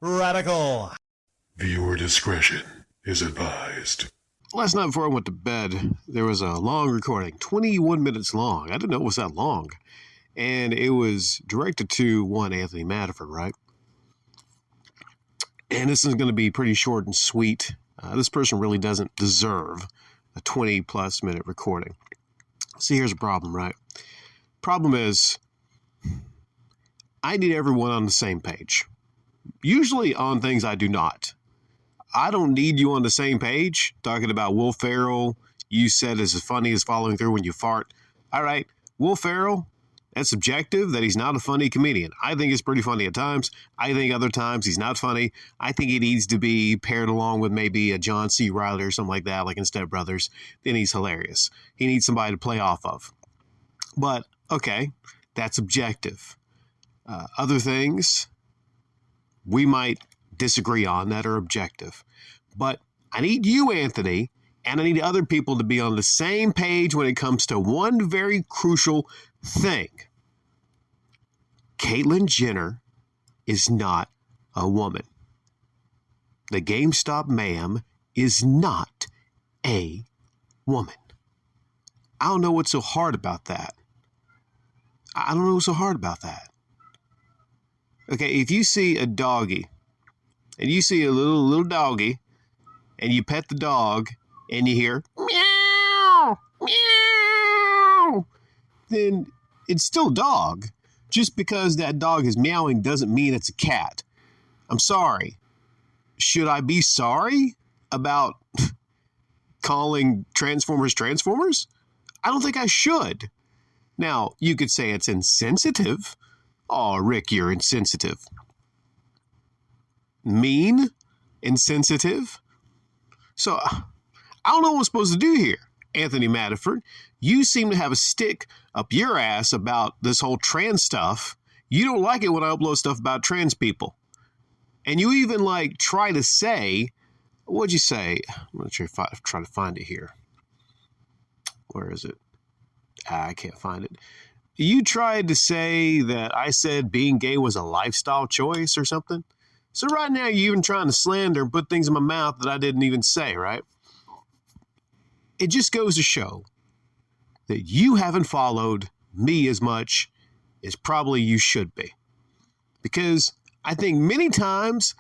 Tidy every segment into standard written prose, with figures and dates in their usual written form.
Radical. Viewer discretion is advised. Last night before I went to bed, there was a long recording, 21 minutes long. I didn't know it was that long. And it was directed to one Anthony Madiford, right? And this is going to be pretty short and sweet. This person really doesn't deserve a 20-plus minute recording. See, here's a problem, right? Problem is, I need everyone on the same page. Usually on things I do not. I don't need you on the same page. Talking about Will Ferrell, you said is as funny as following through when you fart. All right, Will Ferrell, that's subjective that he's not a funny comedian. I think he's pretty funny at times. I think other times he's not funny. I think he needs to be paired along with maybe a John C. Reilly or something like that, like in Step Brothers. Then he's hilarious. He needs somebody to play off of. But, okay, that's objective. Other things we might disagree on that are objective. But I need you, Anthony, and I need other people to be on the same page when it comes to one very crucial thing. Caitlyn Jenner is not a woman. The GameStop ma'am is not a woman. I don't know what's so hard about that. I don't know what's so hard about that. Okay, if you see a doggy, and you see a little doggy, and you pet the dog, and you hear, meow, meow, then it's still a dog. Just because that dog is meowing doesn't mean it's a cat. I'm sorry. Should I be sorry about calling Transformers Transformers? I don't think I should. Now, you could say it's insensitive. Oh, Rick, you're insensitive. Mean? Insensitive? So, I don't know what I'm supposed to do here, Anthony Madiford. You seem to have a stick up your ass about this whole trans stuff. You don't like it when I upload stuff about trans people. And you even, try to say, what'd you say? I'm going to try to find it here. Where is it? I can't find it. You tried to say that I said being gay was a lifestyle choice or something. So right now you're even trying to slander and put things in my mouth that I didn't even say, right? It just goes to show that you haven't followed me as much as probably you should be. Because I think many times,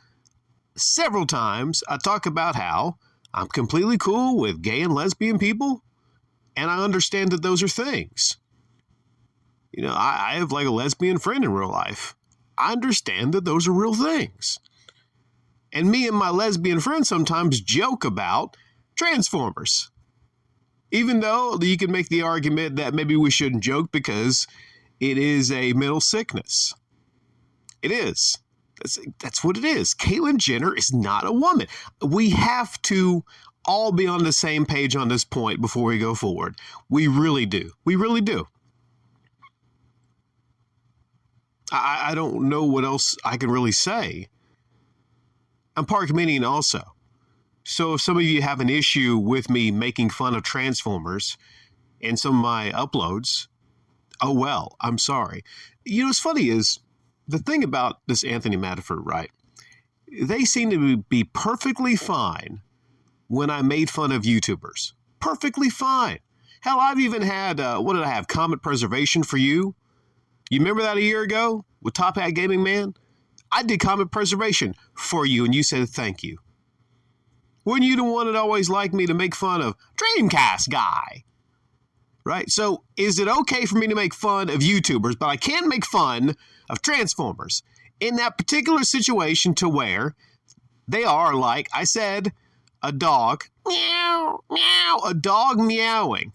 several times, I talk about how I'm completely cool with gay and lesbian people, and I understand that those are things. You know, I have a lesbian friend in real life. I understand that those are real things. And me and my lesbian friend sometimes joke about Transformers. Even though you can make the argument that maybe we shouldn't joke because it is a mental sickness. It is. That's what it is. Caitlyn Jenner is not a woman. We have to all be on the same page on this point before we go forward. We really do. We really do. I don't know what else I can really say. I'm part comedian also. So if some of you have an issue with me making fun of Transformers in some of my uploads, oh well, I'm sorry. You know, what's funny is the thing about this Anthony Madiford, right? They seem to be perfectly fine when I made fun of YouTubers. Perfectly fine. Hell, I've even had, what did I have? Comment preservation for you. You remember that a year ago with Top Hat Gaming Man? I did comment preservation for you, and you said thank you. Weren't you the one that always liked me to make fun of Dreamcast guy? Right? So is it okay for me to make fun of YouTubers, but I can't make fun of Transformers in that particular situation to where they are, like I said, a dog, meow, meow, a dog meowing.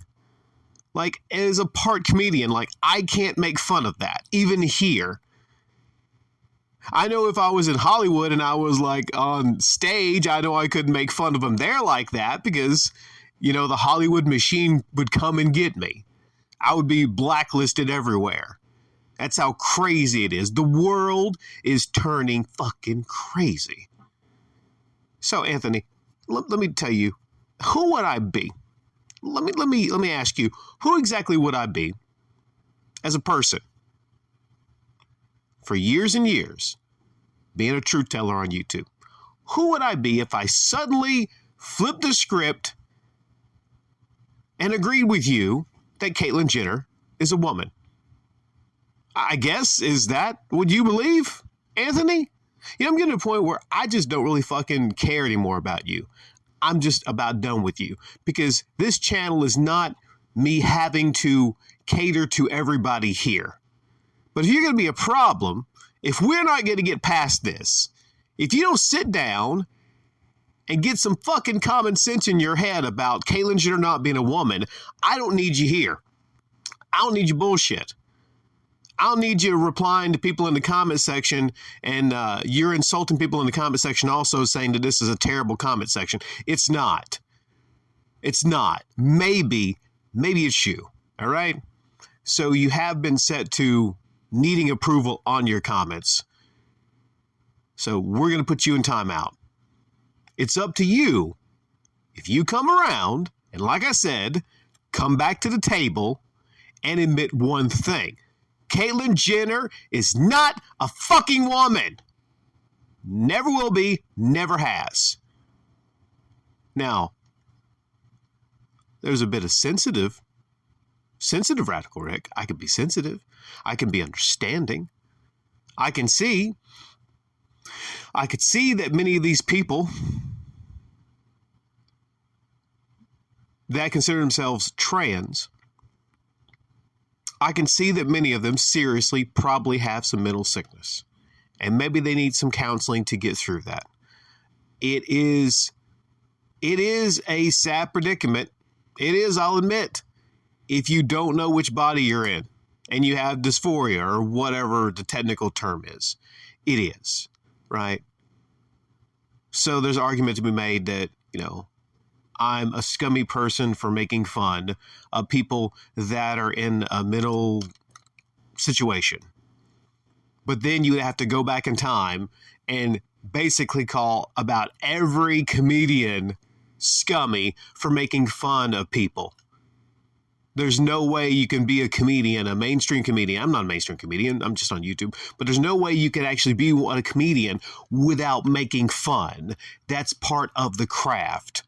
As a part comedian, I can't make fun of that, even here. I know if I was in Hollywood and I was, on stage, I know I couldn't make fun of them there like that because, the Hollywood machine would come and get me. I would be blacklisted everywhere. That's how crazy it is. The world is turning fucking crazy. So, Anthony, let me tell you, who would I be? Let me ask you, who exactly would I be as a person? For years and years, being a truth teller on YouTube. Who would I be if I suddenly flipped the script and agreed with you that Caitlyn Jenner is a woman? I guess, is that what you believe, Anthony? I'm getting to a point where I just don't really fucking care anymore about you. I'm just about done with you because this channel is not me having to cater to everybody here. But if you're going to be a problem, if we're not going to get past this, if you don't sit down and get some fucking common sense in your head about Caitlyn Jenner not being a woman, I don't need you here. I don't need your bullshit. I don't need you replying to people in the comment section and you're insulting people in the comment section also saying that this is a terrible comment section. It's not. It's not. Maybe it's you. All right? So you have been set to needing approval on your comments. So we're going to put you in timeout. It's up to you. If you come around, and like I said, come back to the table and admit one thing. Caitlyn Jenner is not a fucking woman. Never will be, never has. Now, there's a bit of sensitive Radical Rick. I can be sensitive. I can be understanding. I could see that many of these people that consider themselves trans, I can see that many of them seriously probably have some mental sickness. And maybe they need some counseling to get through that. It is a sad predicament. It is, I'll admit, if you don't know which body you're in and you have dysphoria or whatever the technical term is. It is, right? So there's an argument to be made that, I'm a scummy person for making fun of people that are in a mental situation. But then you have to go back in time and basically call about every comedian scummy for making fun of people. There's no way you can be a comedian, a mainstream comedian. I'm not a mainstream comedian. I'm just on YouTube. But there's no way you can actually be a comedian without making fun. That's part of the craft.